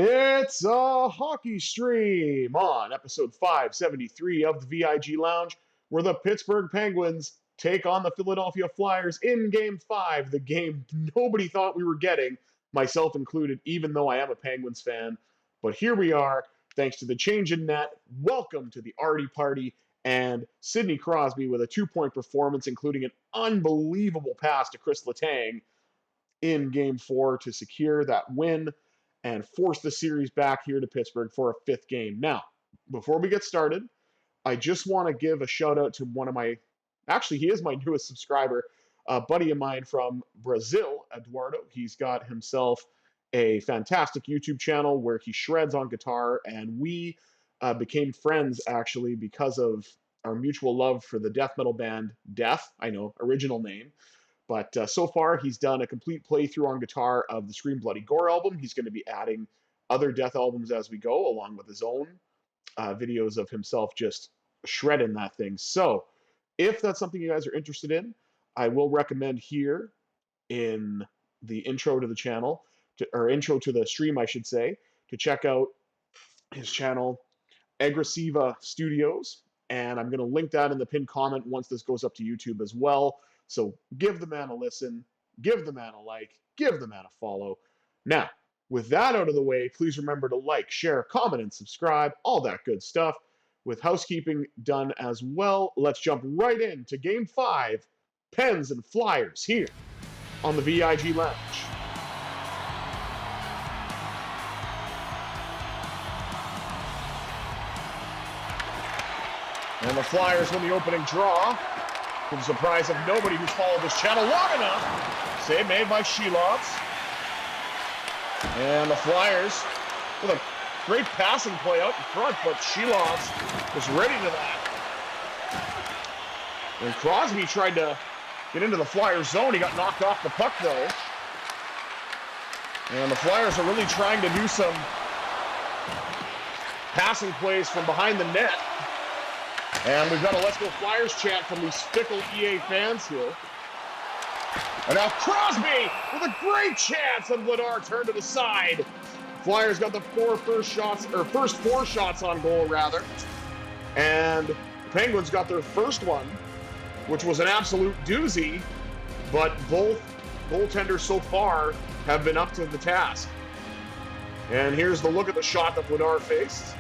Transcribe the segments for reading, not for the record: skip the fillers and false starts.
It's a hockey stream on episode 573 of the VIG Lounge, where the Pittsburgh Penguins take on the Philadelphia Flyers in Game 5, the game nobody thought we were getting, myself included, even though I am a Penguins fan. But here we are, thanks to the change in net. Welcome to the Arty Party, and Sidney Crosby with a 2-point performance, including an unbelievable pass to Chris Letang in Game 4 to secure that win and force the series back here to Pittsburgh for a 5th game. Now, before we get started, I just want to give a shout out to one of my, actually he is my newest subscriber, a buddy of mine from Brazil, Eduardo. He's got himself a fantastic YouTube channel where he shreds on guitar, and we became friends actually because of our mutual love for the death metal band Death. I know, original name. But so far, he's done a complete playthrough on guitar of the Scream Bloody Gore album. He's going to be adding other Death albums as we go, along with his own videos of himself just shredding that thing. So if that's something you guys are interested in, I will recommend here in the intro to the channel, or intro to the stream, I should say, to check out his channel, Aggressiva Studios. And I'm going to link that in the pinned comment once this goes up to YouTube as well. So give the man a listen, give the man a like, give the man a follow. Now, with that out of the way, please remember to like, share, comment, and subscribe, all that good stuff. With housekeeping done as well, let's jump right into Game 5, Pens and Flyers here on the VIG Lounge. And the Flyers win the opening draw. To the surprise of nobody who's followed this channel long enough. Save made by Silovs. And the Flyers with a great passing play out in front, but Silovs was ready to that. And Crosby tried to get into the Flyers zone. He got knocked off the puck though. And the Flyers are really trying to do some passing plays from behind the net. And we've got a Let's Go Flyers chant from these fickle EA fans here. And now Crosby with a great chance, and Vladar turned to the side. Flyers got the first four shots on goal, rather. And the Penguins got their first one, which was an absolute doozy, but both goaltenders so far have been up to the task. And here's the look at the shot that Vladar faced.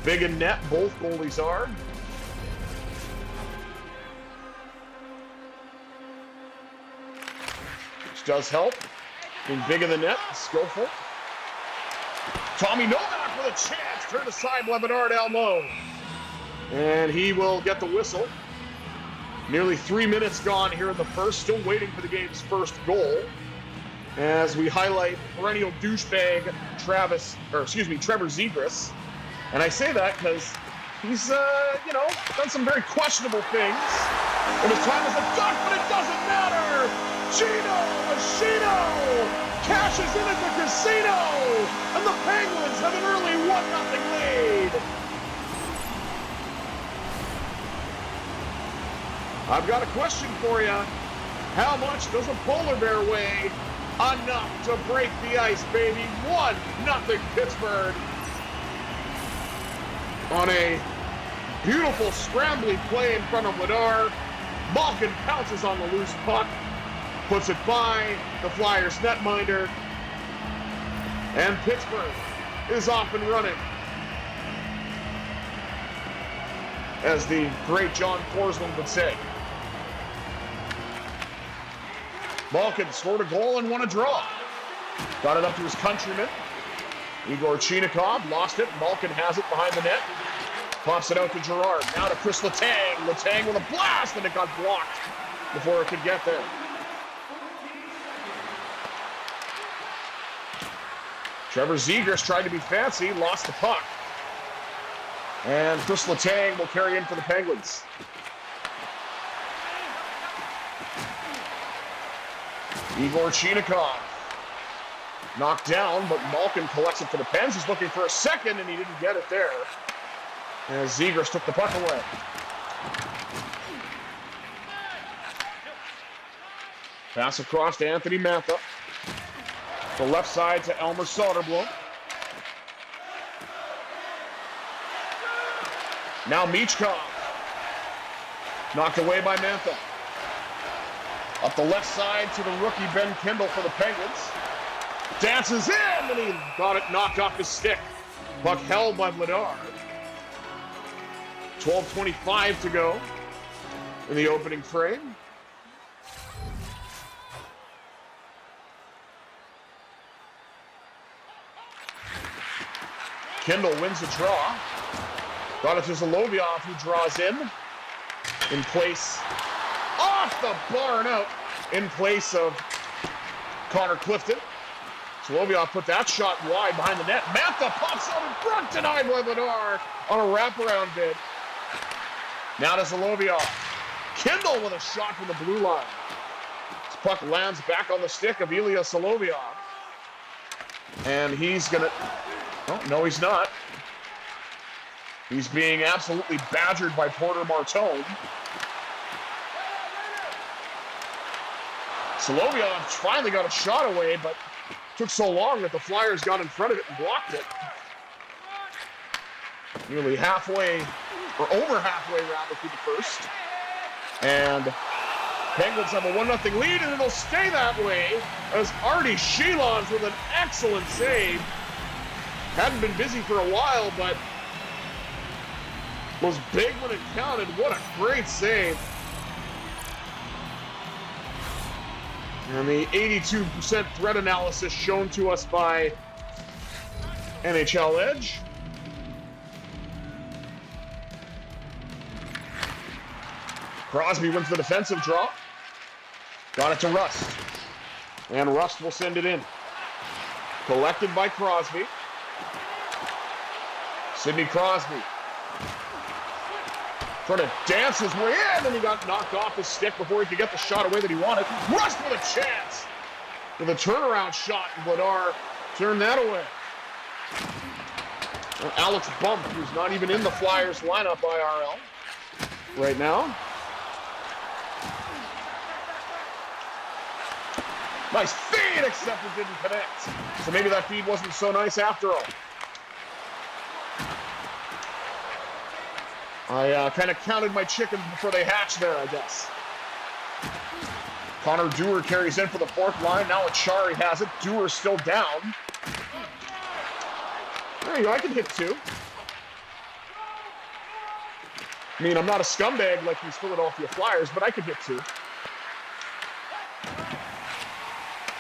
Big in net, both goalies are. Which does help. Being big in the net, skillful. Tommy Novak with a chance. Turned aside by Bernard Almo. And he will get the whistle. Nearly 3 minutes gone here in the first. Still waiting for the game's first goal. As we highlight perennial douchebag Trevor Zegras. And I say that because he's, done some very questionable things. And his time as a duck, but it doesn't matter. Gino cashes in at the casino, and the Penguins have an early 1-0 lead. I've got a question for you. How much does a polar bear weigh? Enough to break the ice, baby. 1-0 Pittsburgh. On a beautiful scrambling play in front of Vladar, Malkin pounces on the loose puck, puts it by the Flyers netminder, and Pittsburgh is off and running. As the great John Forsman would say. Malkin scored a goal and won a draw. Got it up to his countryman. Igor Chinikov lost it. Malkin has it behind the net. Pops it out to Gerard. Now to Chris Letang. Letang with a blast, and it got blocked before it could get there. Trevor Zegras tried to be fancy, lost the puck. And Chris Letang will carry in for the Penguins. Igor Chinikov. Knocked down, but Malkin collects it for the Pens. He's looking for a second, and he didn't get it there. As Zegras took the puck away. Pass across to Anthony Mantha. The left side to Elmer Soderblom. Now Michkov. Knocked away by Mantha. Up the left side to the rookie Ben Kindle for the Penguins. Dances in, and he got it knocked off his stick. Puck held by Vladar. 12:25 to go in the opening frame. Kindle wins the draw. Got it to Silovs, who draws in place, off the bar and out, in place of Connor Clifton. Silovs put that shot wide behind the net. Mantha pops out in front, denied by Vladar on a wraparound bid. Now to Silovs. Kindle with a shot from the blue line. This puck lands back on the stick of Ilya Silovs. And he's gonna, oh, no he's not. He's being absolutely badgered by Porter Martone. Silovs finally got a shot away, but took so long that the Flyers got in front of it and blocked it. Nearly halfway, or over halfway rather, through the first. And Penguins have a 1-0 lead, and it'll stay that way as Arty Silovs with an excellent save. Hadn't been busy for a while, but was big when it counted. What a great save. And the 82% threat analysis shown to us by NHL Edge. Crosby wins the defensive draw. Got it to Rust. And Rust will send it in. Collected by Crosby. Sidney Crosby. Trying to dance his way in, and he got knocked off his stick before he could get the shot away that he wanted. Rust with a chance! With a turnaround shot, and Vladar turned that away. And Alex Bump, who's not even in the Flyers lineup IRL right now. Nice feed, except it didn't connect. So maybe that feed wasn't so nice after all. I kind of counted my chickens before they hatched there, I guess. Connor Dewar carries in for the fourth line. Now Achari has it. Dewar's still down. There you go, I can hit two. I mean, I'm not a scumbag like these Philadelphia Flyers, but I can hit two.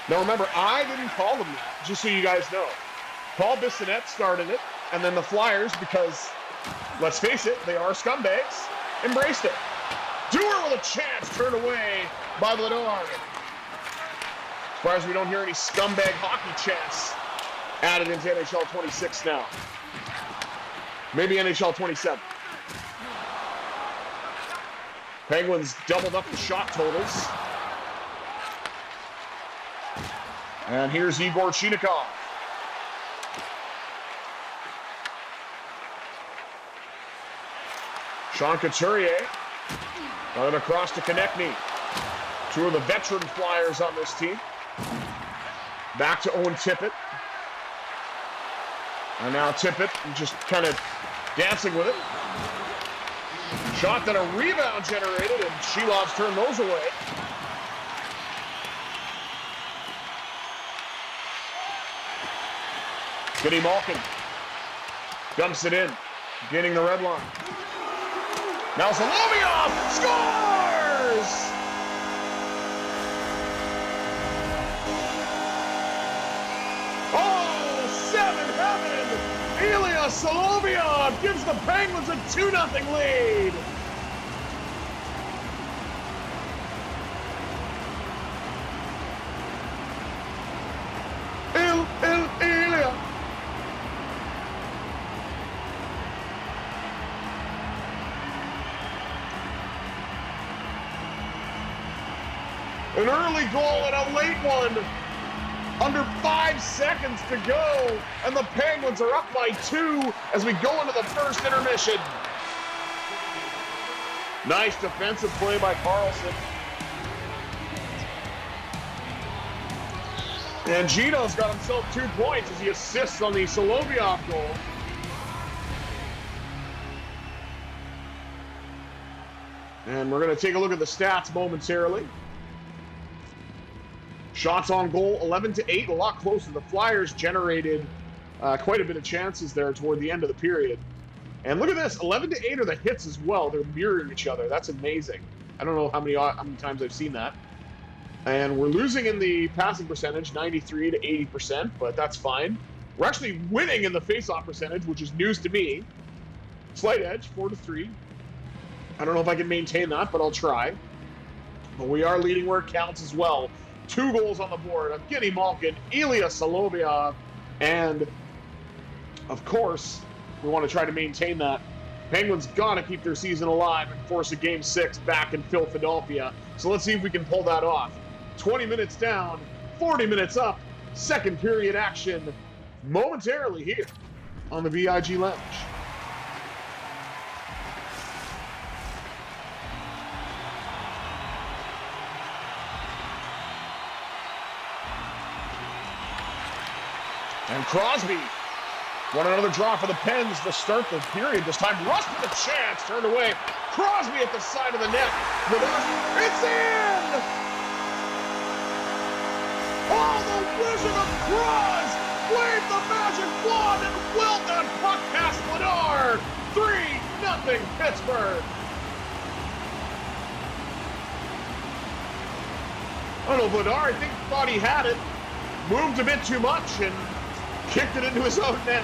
Now remember, I didn't call them that, just so you guys know. Paul Bissonnette started it, and then the Flyers, because, let's face it, they are scumbags, embraced it. Dewar with a chance, turned away by Vladar. As far as we don't hear any scumbag hockey chants added into NHL 26 now. Maybe NHL 27. Penguins doubled up the shot totals. And here's Igor Chinakhov. Sean Couturier got it across to Konechny. Two of the veteran Flyers on this team. Back to Owen Tippett. And now Tippett just kind of dancing with it. Shot that a rebound generated, and Silovs turned those away. Skinny Malkin dumps it in, gaining the red line. Now Silovs scores! Oh, 7-heaven! Ilya Silovs gives the Penguins a 2-0 lead. Ilya. An early goal and a late one. Under 5 seconds to go, and the Penguins are up by 2 as we go into the first intermission. Nice defensive play by Carlson. And Gino's got himself 2 points as he assists on the Silovs goal. And we're going to take a look at the stats momentarily. Shots on goal, 11-8, a lot closer. The Flyers generated quite a bit of chances there toward the end of the period. And look at this, 11-8 are the hits as well. They're mirroring each other. That's amazing. I don't know how many times I've seen that. And we're losing in the passing percentage, 93 to 80%, but that's fine. We're actually winning in the face-off percentage, which is news to me. Slight edge, 4-3. I don't know if I can maintain that, but I'll try. But we are leading where it counts as well. 2 goals on the board of Evgeny Malkin, Ilya Silovs, and of course, we want to try to maintain that. Penguins got to keep their season alive and force a Game 6 back in Philadelphia. So let's see if we can pull that off. 20 minutes down, 40 minutes up, second period action momentarily here on the VIG Lounge. And Crosby won another draw for the Pens to start the period. This time, Rust with a chance, turned away. Crosby at the side of the net. It's in! Oh, the Wizard of Cross waved the magic wand and willed that puck past Vladar. 3-0 Pittsburgh. I don't know, Vladar, I think, thought he had it. Moved a bit too much and kicked it into his own net.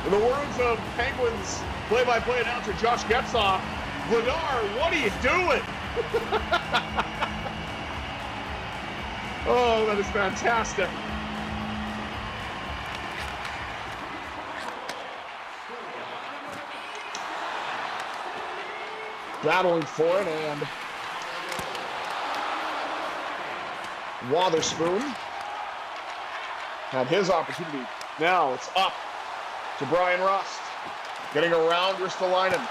In the words of Penguins play-by-play announcer Josh Getzoff, Vladar, what are you doing? Oh, that is fantastic. Battling for it, and Wotherspoon had his opportunity. Now it's up to Brian Rust. Getting around Ristolainen.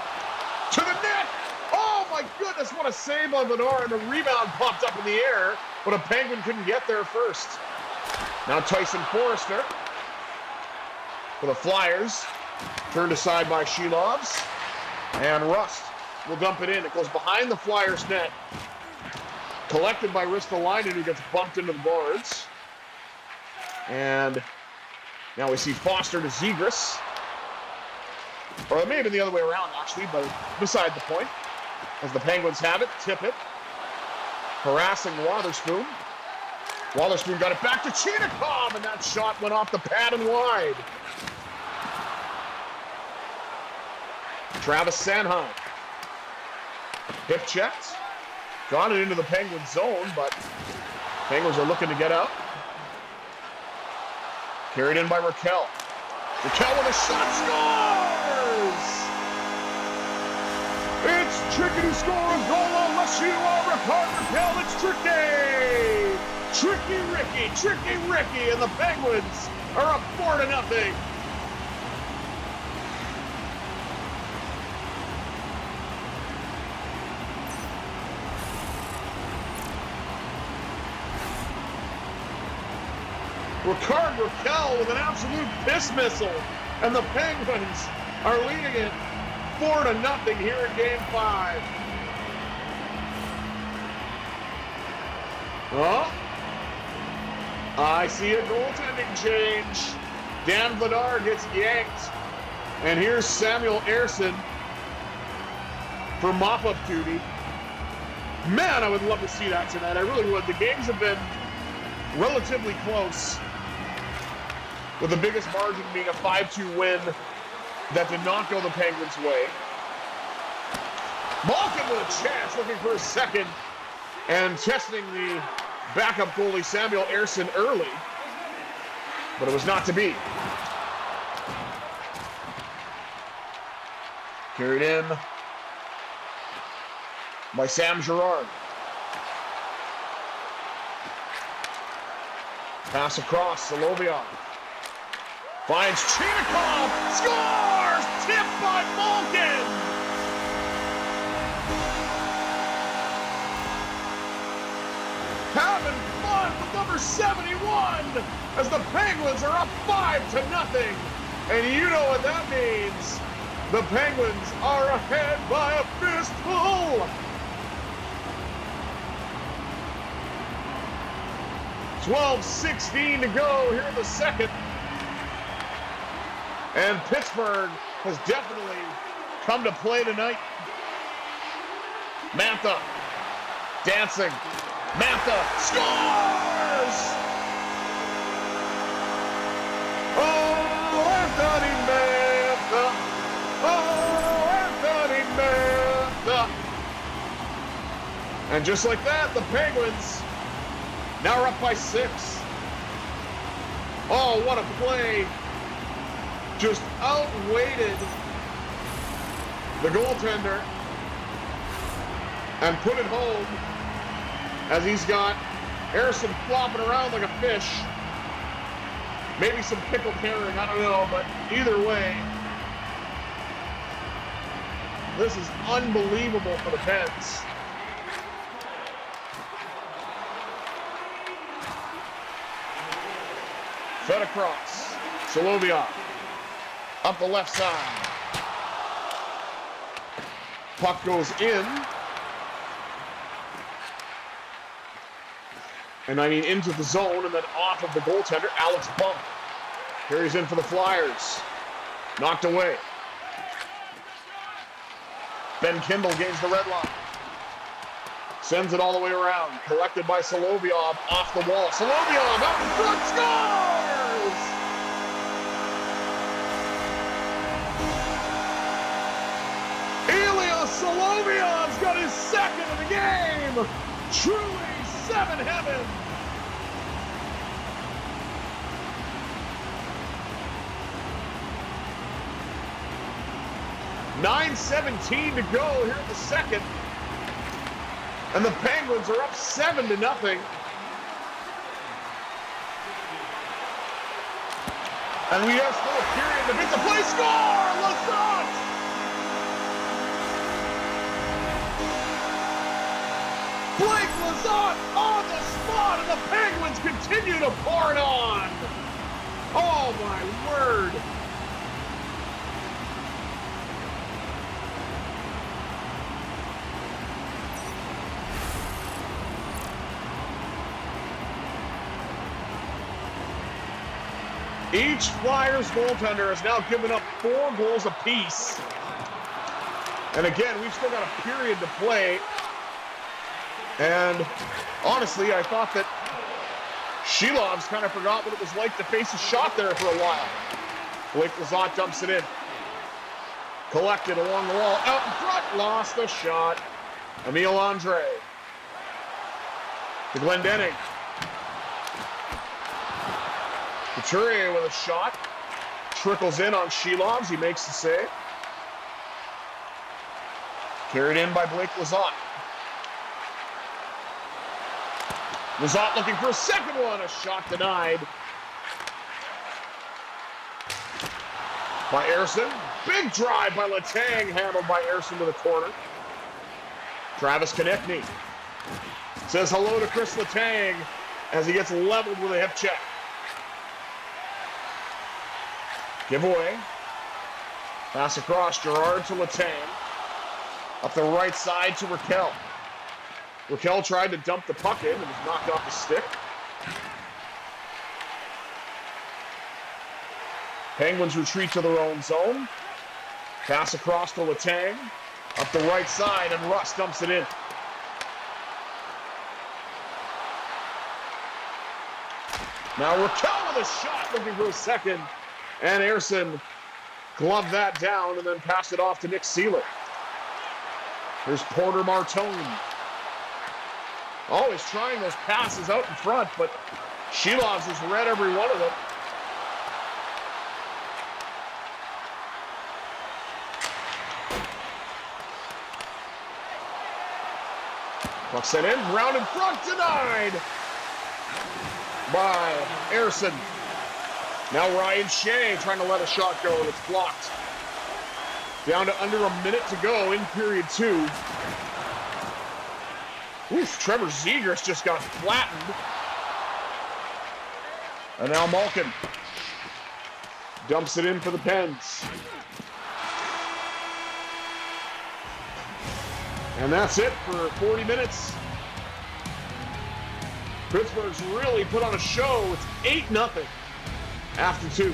To the net! Oh my goodness, what a save by Vladar, and the rebound popped up in the air, but a Penguin couldn't get there first. Now Tyson Forrester for the Flyers. Turned aside by Silovs. And Rust will dump it in. It goes behind the Flyers net. Collected by Ristolainen, who gets bumped into the boards. And now we see Foster to Zegras. Or it may have been the other way around, actually, but beside the point. As the Penguins have it, tip it. Harassing Wotherspoon. Wotherspoon got it back to Chinikov, and that shot went off the pad and wide. Travis Sanheim. Hip checked. Got it into the Penguin zone, but Penguins are looking to get out. Carried in by Raquel. Raquel with a shot, scores! It's Tricky to score a goal unless you are Raquel. It's Tricky! Tricky Ricky, and the Penguins are up 4-0. Raquel with an absolute piss missile, and the Penguins are leading it 4-0 here in Game 5. Oh, I see a goaltending change. Dan Vladar gets yanked, and here's Samuel Ersson for mop-up duty. Man, I would love to see that tonight. I really would. The games have been relatively close, with the biggest margin being a 5-2 win that did not go the Penguins' way. Malkin with a chance, looking for a second, and testing the backup goalie Samuel Ersson early, but it was not to be. Carried in by Sam Girard. Pass across, Silovs. Finds Chinikov, scores! Tipped by Malkin! Having fun with number 71 as the Penguins are up 5-0. And you know what that means. The Penguins are ahead by a fistful. 12:16 to go here in the second. And Pittsburgh has definitely come to play tonight. Mantha dancing. Mantha scores! Oh, Anthony Mantha. Oh, Anthony Mantha. And just like that, the Penguins now are up by 6. Oh, what a play. Just outweighted the goaltender and put it home as he's got Harrison flopping around like a fish. Maybe some pickled herring, I don't know, but either way, this is unbelievable for the Pens. Fed across. Silovs up the left side. Puck goes in. And I mean into the zone and then off of the goaltender, Alex Bump. Carries in for the Flyers. Knocked away. Ben Kindle gains the red line. Sends it all the way around. Collected by Silovs off the wall. Silovs out in front, scores! Silovs got his second of the game. Truly 7 heaven. .9:17 to go here in the second. And the Penguins are up 7-0. And we have still a period to beat the play. Score! Lazat! Blake Lazat on the spot, and the Penguins continue to pour it on. Oh my word. Each Flyers goaltender has now given up 4 goals apiece. And again, we've still got a period to play. And honestly, I thought that Silovs kind of forgot what it was like to face a shot there for a while. Blake Lazat dumps it in. Collected along the wall. Out in front. Lost the shot. Emile Andre. To Glendening. Couturier with a shot. Trickles in on Silovs. He makes the save. Carried in by Blake Lazat. Lazat looking for a second one. A shot denied by Ersson. Big drive by Letang, handled by Ersson to the corner. Travis Konechny says hello to Chris Letang as he gets leveled with a hip check. Giveaway. Pass across, Gerard to Letang. Up the right side to Raquel. Raquel tried to dump the puck in and was knocked off the stick. Penguins retreat to their own zone. Pass across to Letang. Up the right side, and Russ dumps it in. Now Raquel with a shot, looking for a second. And Ersson gloved that down and then passed it off to Nick Seeler. Here's Porter Martone. Always trying those passes out in front, but Silovs has read every one of them. Puck sent in, round in front, denied by Ersson. Now Ryan Shea trying to let a shot go, and it's blocked. Down to under a minute to go in period 2. Oof, Trevor Zegras just got flattened. And now Malkin dumps it in for the Pens. And that's it for 40 minutes. Pittsburgh's really put on a show. It's 8-0 after 2.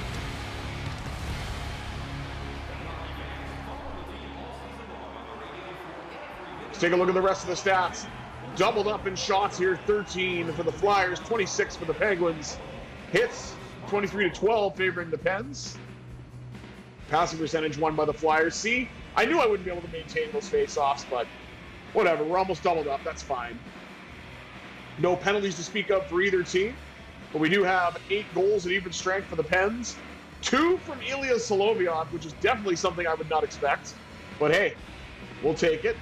Let's take a look at the rest of the stats. Doubled up in shots here, 13 for the Flyers, 26 for the Penguins. Hits, 23-12, favoring the Pens. Passing percentage won by the Flyers. See, I knew I wouldn't be able to maintain those face-offs, but whatever, we're almost doubled up, that's fine. No penalties to speak of for either team, but we do have 8 goals at even strength for the Pens. 2 from Arty Silovs, which is definitely something I would not expect. But hey, we'll take it.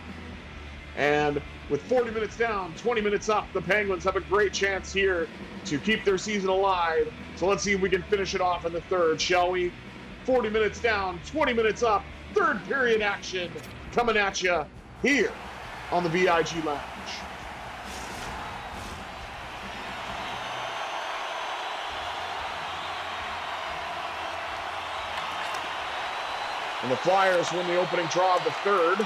And with 40 minutes down, 20 minutes up, the Penguins have a great chance here to keep their season alive. So let's see if we can finish it off in the third, shall we? 40 minutes down, 20 minutes up, third period action coming at you here on the VIG Lounge. And the Flyers win the opening draw of the third.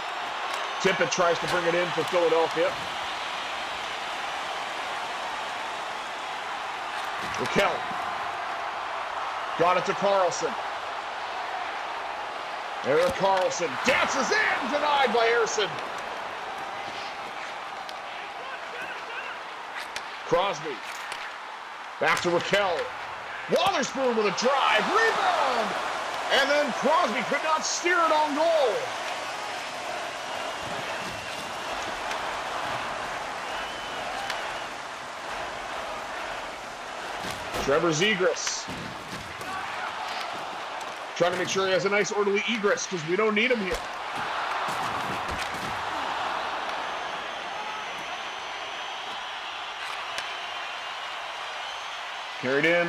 Tippett tries to bring it in for Philadelphia. Raquel got it to Carlson. Erik Karlsson dances in, denied by Ersson. Crosby back to Raquel. Wotherspoon with a drive, rebound, and then Crosby could not steer it on goal. Trevor Zegras trying to make sure he has a nice orderly egress because we don't need him here. Carried in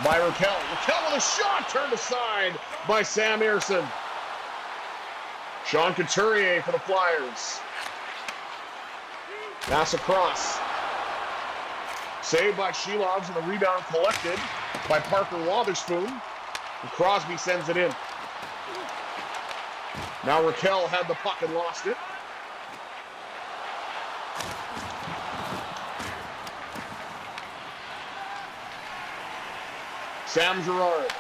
by Raquel. Raquel with a shot turned aside by Sam Ersson. Sean Couturier for the Flyers. Pass across. Saved by Silovs and the rebound collected by Parker Wotherspoon. And Crosby sends it in. Now Raquel had the puck and lost it. Sam Girard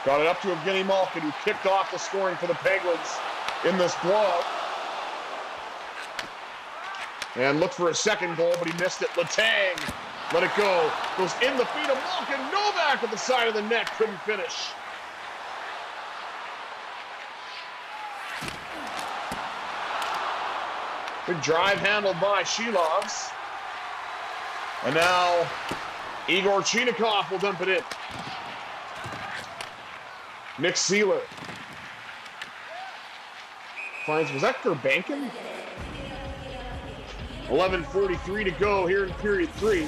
got it up to Evgeny Malkin, who kicked off the scoring for the Penguins in this blowout. And looked for a second goal, but he missed it. Letang let it go. Goes in the feet of Malkin. Novak at the side of the net. Couldn't finish. Big drive handled by Silovs. And now Igor Chinakhov will dump it in. Nick Seeler finds, was that Gerbankin? 11:43 to go here in period 3.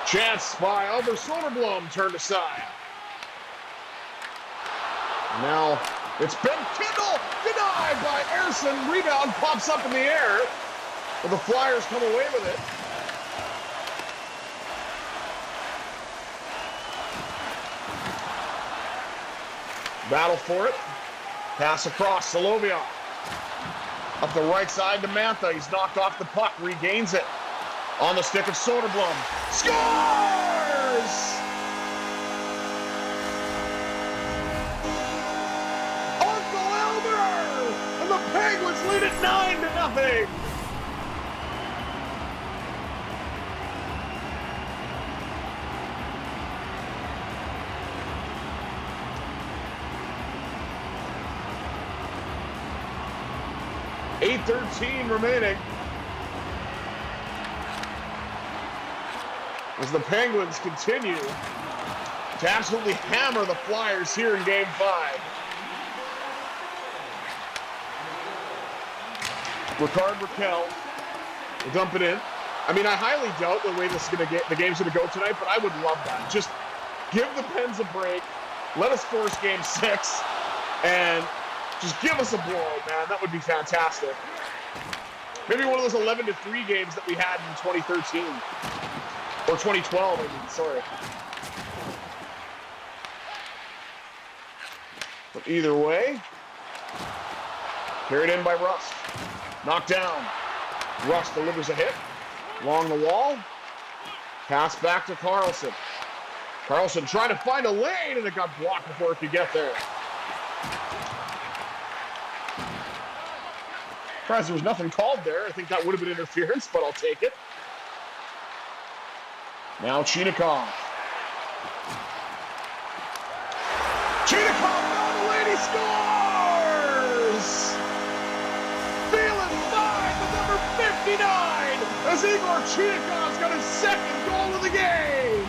Chance by Albert Soderblom turned aside. Now it's Ben Kindle, denied by Ersson. Rebound pops up in the air, but the Flyers come away with it. Battle for it. Pass across, Silovs. Up the right side to Mantha. He's knocked off the puck, regains it. On the stick of Soderblom. Scores! Uncle Elmer! And the Penguins lead it 9-0. .8:13 remaining. as the Penguins continue to absolutely hammer the Flyers here in Game 5. Ricard Raquel will dump it in. I mean, I highly doubt the way the game's going to go tonight, but I would love that. Just give the Pens a break, let us force Game 6, and just give us a blowout, man. That would be fantastic. Maybe one of those 11-3 games that we had in 2013. Or 2012, I mean, sorry. But either way, carried in by Rust. Knocked down. Rust delivers a hit. Along the wall. Pass back to Carlson. Carlson trying to find a lane, and it got blocked before it could get there. Surprised there was nothing called there. I think that would have been interference, but I'll take it. Now Chinikov. Chinikov down the lane, he scores! Feeling fine with number 59 as Igor Chinikov's got his second goal of the game.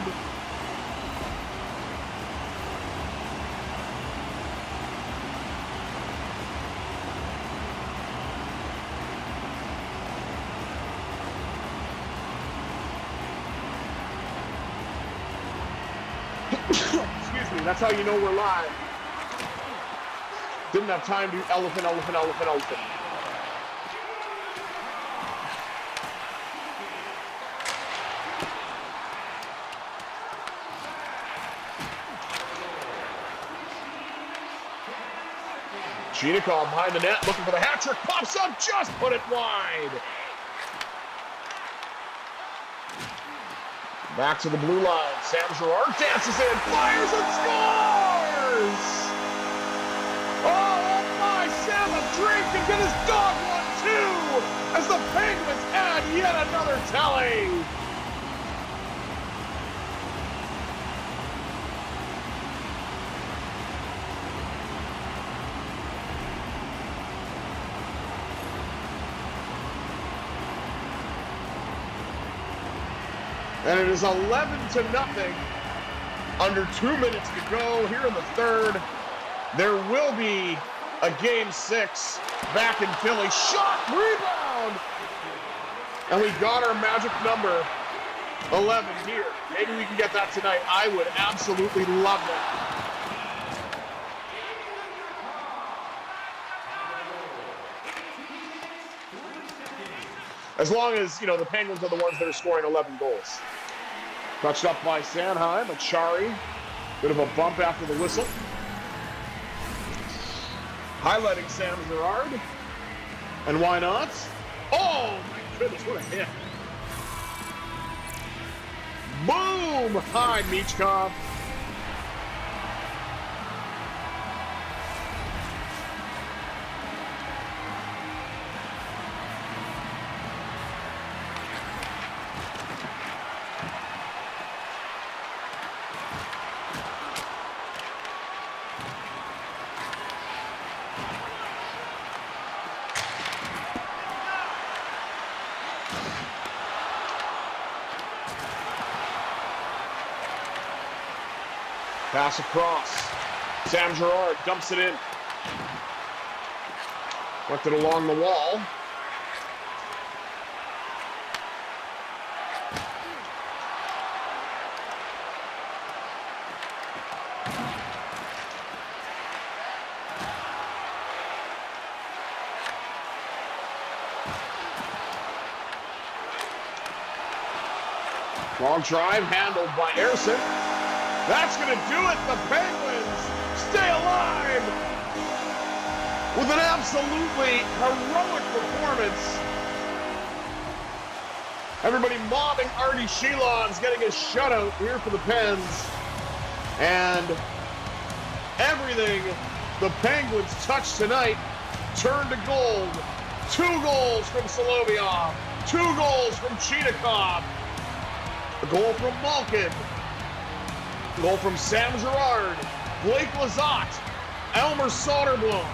Excuse me, that's how you know we're live. Didn't have time to do elephant. Chinikov behind the net, looking for the hat trick, pops up, just put it wide. Back to the blue line. Sam Girard dances in, fires and scores! Oh my, Sam a drink and get his dog one too! As the Penguins add yet another tally! And it is 11-0. Under 2 minutes to go here in the third. There will be a Game 6 back in Philly. Shot, rebound! And we got our magic number 11 here. Maybe we can get that tonight. I would absolutely love that. As long as, the Penguins are the ones that are scoring 11 goals. Touched up by Sanheim, Achari. Bit of a bump after the whistle. Highlighting Sam Girard. And why not? Oh, my goodness, what a hit. Boom! Hi, Michkov. Pass across. Sam Girard dumps it in. Left it along the wall. Long drive handled by Ersson. That's going to do it. The Penguins stay alive with an absolutely heroic performance. Everybody mobbing Arty Silovs, getting his shutout here for the Pens. And everything the Penguins touched tonight turned to gold. 2 goals from Solovyov. 2 goals from Chinikov. A goal from Malkin. Goal from Sam Girard, Blake Lizotte, Elmer Soderblom,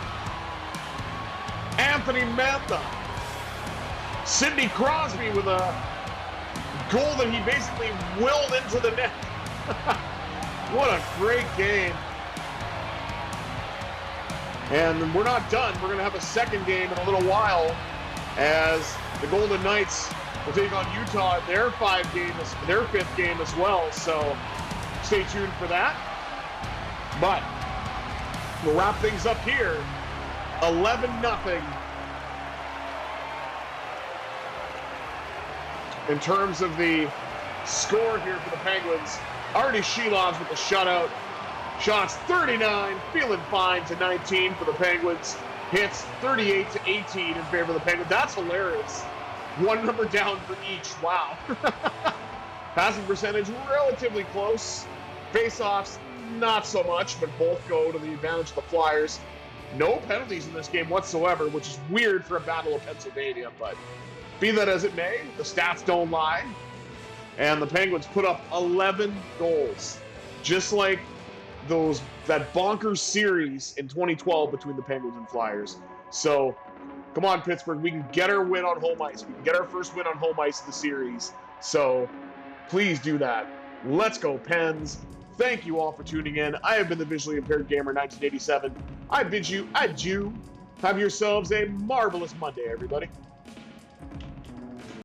Anthony Mantha, Sidney Crosby with a goal that he basically willed into the net. What a great game. And we're not done. We're going to have a second game in a little while as the Golden Knights will take on Utah in their fifth game as well. So stay tuned for that. But we'll wrap things up here. 11-0 in terms of the score here for the Penguins. Arty Silovs with the shutout. Shots 39, feeling fine to 19 for the Penguins. Hits 38 to 18 in favor of the Penguins. That's hilarious. One number down for each. Wow. Passing percentage relatively close. Face-offs not so much, but both go to the advantage of the Flyers. No penalties in this game whatsoever, which is weird for a Battle of Pennsylvania, but be that as it may, the stats don't lie. And the Penguins put up 11 goals. Just like that bonkers series in 2012 between the Penguins and Flyers. So, come on, Pittsburgh. We can get our win on home ice. We can get our first win on home ice of the series. So, please do that. Let's go, Pens. Thank you all for tuning in. I have been the Visually Impaired Gamer 1987. I bid you adieu. Have yourselves a marvelous Monday, everybody.